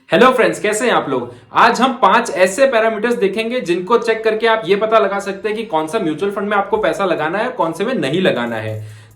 Hello friends, कैसे हैं आप लोग। आज हम 5 ऐसे पैरामीटर्स देखेंगे जिनको चेक करके आप ये पता लगा सकते हैं कि कौन सा म्यूचुअल फंड में आपको पैसा लगाना है, कौन से में नहीं लगाना है।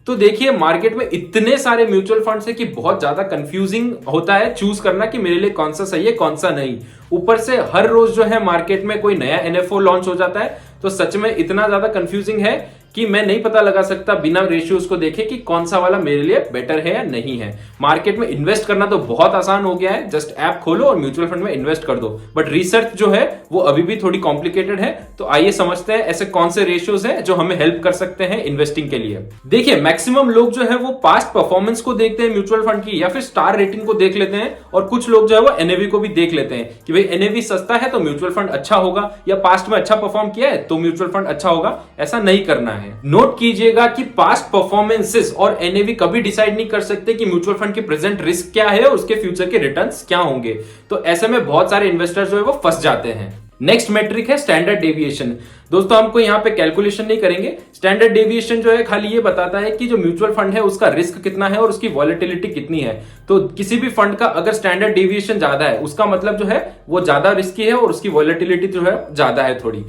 तो देखिए, मार्केट में इतने सारे म्यूचुअल फंड्स है कि बहुत ज्यादा कंफ्यूजिंग होता है चूज करना कि मेरे लिए कौन सा सही है कौन सा नहीं। ऊपर से हर रोज जो है मार्केट में कोई नया एनएफओ लॉन्च हो जाता है, तो सच में इतना ज्यादा कंफ्यूजिंग है कि मैं नहीं पता लगा सकता बिना रेशियोज को देखे कि कौन सा वाला मेरे लिए बेटर है या नहीं है। मार्केट में इन्वेस्ट करना तो बहुत आसान हो गया है, जस्ट ऐप खोलो और म्यूचुअल फंड में इन्वेस्ट कर दो। बट रिसर्च जो है वो अभी भी थोड़ी कॉम्प्लिकेटेड है। तो आइए समझते हैं ऐसे कौन से रेशियोज हैं जो हमें हेल्प कर सकते हैं इन्वेस्टिंग के लिए। देखिए, मैक्सिमम लोग जो है वो पास्ट परफॉर्मेंस को देखते हैं म्यूचुअल फंड की, या फिर स्टार रेटिंग को देख लेते हैं, और कुछ लोग जो है वो एनएवी को भी देख लेते हैं कि भाई एनएवी सस्ता है तो म्यूचुअल फंड अच्छा होगा, या पास्ट में अच्छा परफॉर्म किया है तो म्यूचुअल फंड अच्छा होगा। ऐसा नहीं करना है। नोट कीजिएगा कि पास्ट परफॉर्मेंसेस और एनएवी कभी डिसाइड नहीं कर सकते कि म्यूचुअल फंड की प्रेजेंट रिस्क क्या है और उसके फ्यूचर के रिटर्न्स क्या होंगे। तो ऐसे में बहुत सारे इन्वेस्टर्स जो है वो फंस जाते हैं। नेक्स्ट मेट्रिक है स्टैंडर्ड डेविएशन। दोस्तों, हमको यहाँ पे कैलकुलेशन नहीं करेंगे। स्टैंडर्ड डेविएशन जो है खाली ये बताता है कि जो म्यूचुअल फंड है उसका रिस्क कितना है और उसकी वॉलेटिलिटी कितनी है। तो किसी भी फंड का अगर स्टैंडर्ड डेविएशन ज्यादा है उसका मतलब जो है वो ज्यादा रिस्की है और उसकी वॉलेटिलिटी जो है ज्यादा है थोड़ी।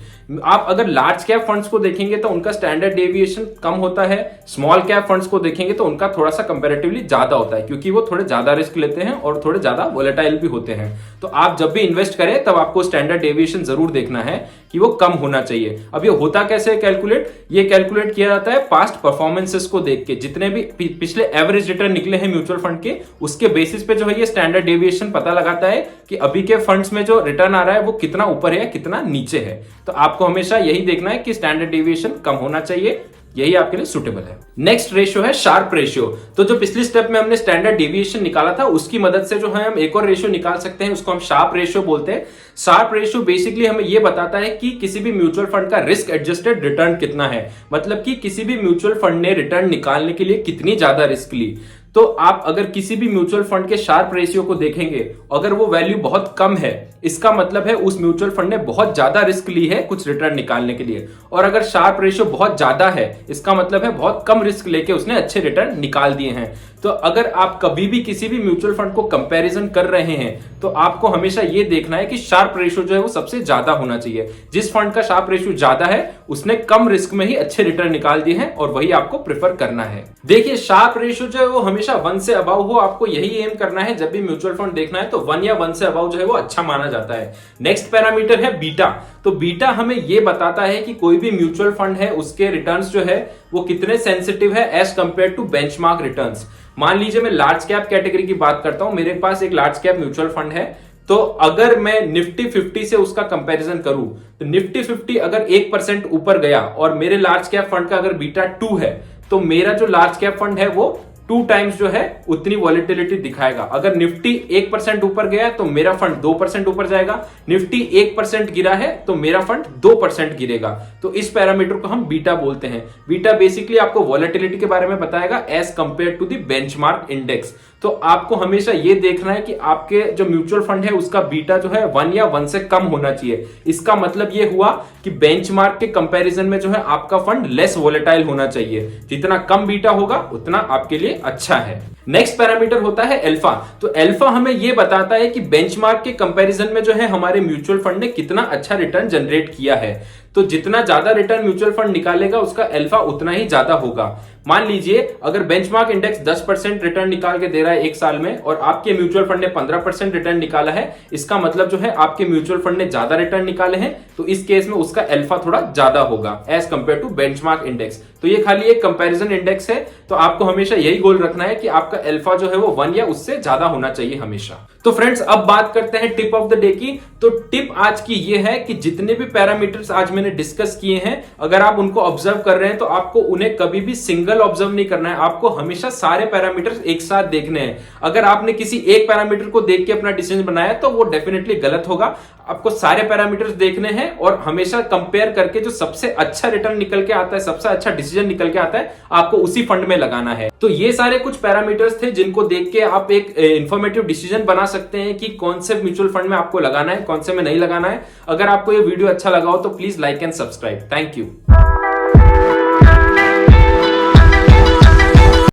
आप अगर लार्ज कैप फंड्स को देखेंगे तो उनका स्टैंडर्ड डेविएशन कम होता है। स्मॉल कैप फंड्स को देखेंगे तो उनका थोड़ा सा कंपेरेटिवली ज्यादा होता है, क्योंकि वो थोड़े ज्यादा रिस्क लेते हैं और थोड़े ज्यादा वॉलेटाइल भी होते हैं। तो आप जब भी इन्वेस्ट करें तब आपको स्टैंडर्ड डेविएशन जरूर देखना है कि वो कम होना चाहिए। अब ये होता कैसे कैलकुलेट? ये कैलकुलेट किया जाता है पास्ट परफॉर्मेंसेस को देख के। जितने भी पिछले एवरेज रिटर्न निकले हैं म्यूचुअल फंड के, उसके बेसिस पे जो है ये स्टैंडर्ड डेविएशन पता लगाता है कि अभी के फंड्स में जो रिटर्न आ रहा है वो कितना ऊपर है या कितना नीचे है। तो आपको हमेशा यही देखना है कि स्टैंडर्ड डेविएशन कम होना चाहिए, यही आपके लिए सुटेबल है। नेक्स्ट रेशियो है शार्प रेशियो। तो जो पिछली स्टेप में हमने स्टैंडर्ड डेविएशन निकाला था उसकी मदद से जो है हम एक और रेशियो निकाल सकते हैं, उसको हम शार्प रेशियो बोलते हैं। शार्प रेशियो बेसिकली हमें यह बताता है कि किसी भी म्यूचुअल फंड का रिस्क एडजस्टेड रिटर्न कितना है, मतलब कि किसी भी म्यूचुअल फंड ने रिटर्न निकालने के लिए कितनी ज्यादा रिस्क ली। तो आप अगर किसी भी म्यूचुअल फंड के शार्प रेशियो को देखेंगे, अगर वो वैल्यू बहुत कम है, इसका मतलब है उस म्यूचुअल फंड ने बहुत ज्यादा रिस्क ली है कुछ रिटर्न निकालने के लिए। और अगर शार्प रेशियो बहुत ज्यादा है, इसका मतलब है बहुत कम रिस्क लेके उसने अच्छे रिटर्न निकाल दिए हैं। तो अगर आप कभी भी किसी भी म्यूचुअल फंड को कंपैरिजन कर रहे हैं तो आपको हमेशा ये देखना है कि शार्प रेशियो जो है वो सबसे ज्यादा होना चाहिए। जिस फंड का शार्प रेशियो ज्यादा है उसने कम रिस्क में ही अच्छे रिटर्न निकाल दिए हैं और वही आपको प्रेफर करना है। देखिए, शार्प रेशियो जो है वो हमेशा 1 से अबव हो, आपको यही एम करना है। जब भी म्यूचुअल फंड देखना है तो 1 या 1 से अबव जो है वो अच्छा माना जाता है। नेक्स्ट पैरामीटर है बीटा। तो बीटा हमें ये बताता है कि कोई भी म्यूचुअल फंड है उसके रिटर्न्स जो है वो कितने सेंसिटिव है as compare to benchmark returns. मान लीजिए मैं लार्ज कैप कैटेगरी की बात करता हूं, मेरे पास एक लार्ज कैप म्यूचुअल फंड है। तो अगर मैं निफ्टी 50 से उसका कंपैरिजन करूं तो निफ्टी 50 अगर 1% ऊपर गया और मेरे लार्ज कैप फंड का अगर बीटा 2 है, तो मेरा जो लार्ज कैप फंड है वो 2 टाइम्स जो है उतनी वॉलेटिलिटी दिखाएगा। अगर निफ्टी 1% ऊपर गया तो मेरा फंड 2% ऊपर जाएगा, निफ्टी 1% गिरा है तो मेरा फंड 2% गिरेगा। तो इस पैरामीटर को हम बीटा बोलते हैं। बीटा बेसिकली आपको वॉलेटिलिटी के बारे में बताएगा as compare to the benchmark index. तो आपको हमेशा ये देखना है कि आपके जो म्यूचुअल फंड है उसका बीटा जो है 1 या 1 से कम होना चाहिए। इसका मतलब ये हुआ कि बेंचमार्क के कंपैरिजन में जो है आपका फंड लेस वोलेटाइल होना चाहिए। जितना कम बीटा होगा उतना आपके लिए अच्छा है। नेक्स्ट पैरामीटर होता है अल्फा। तो अल्फा हमें यह बताता है कि बेंचमार्क के कंपैरिजन में जो है हमारे म्यूचुअल फंड ने कितना अच्छा रिटर्न जनरेट किया है। तो जितना ज्यादा रिटर्न म्यूचुअल फंड निकालेगा उसका अल्फा उतना ही ज्यादा होगा। मान लीजिए अगर बेंचमार्क इंडेक्स 10% रिटर्न निकाल के दे रहा है एक साल में और आपके म्यूचुअल फंड ने 15% रिटर्न निकाला है, इसका मतलब जो है आपके म्यूचुअल फंड ने ज्यादा रिटर्न निकाले हैं, तो इस केस में उसका अल्फा थोड़ा ज्यादा होगा as compare to benchmark index. तो ये खाली एक कंपैरिजन इंडेक्स है। तो आपको हमेशा यही गोल रखना है कि आपका अल्फा जो है वो 1 या उससे ज्यादा होना चाहिए हमेशा। तो फ्रेंड्स, अब बात करते हैं टिप ऑफ द डे की। तो टिप आज की ये है कि जितने भी पैरामीटर्स आज मैंने डिस्कस किए हैं, अगर आप उनको ऑब्जर्व कर रहे हैं तो आपको उन्हें कभी भी सिंगल ऑब्जर्व नहीं करना है, आपको हमेशा सारे पैरामीटर्स एक साथ देखने हैं। अगर आपने किसी एक पैरामीटर को देख के अपना डिसीजन बनाया तो वो डेफिनेटली गलत होगा। आपको सारे पैरामीटर्स देखने हैं और हमेशा कंपेयर करके जो सबसे अच्छा रिटर्न निकल के आता है, सबसे अच्छा डिसीजन निकल के आता है, आपको उसी फंड में लगाना है। तो ये सारे कुछ पैरामीटर्स थे जिनको देख के आप एक इंफॉर्मेटिव डिसीजन बना सकते हैं कि कौन से म्यूचुअल फंड में आपको लगाना है, कौन से में नहीं लगाना है। अगर आपको ये वीडियो अच्छा लगा हो तो please like and subscribe. Thank you.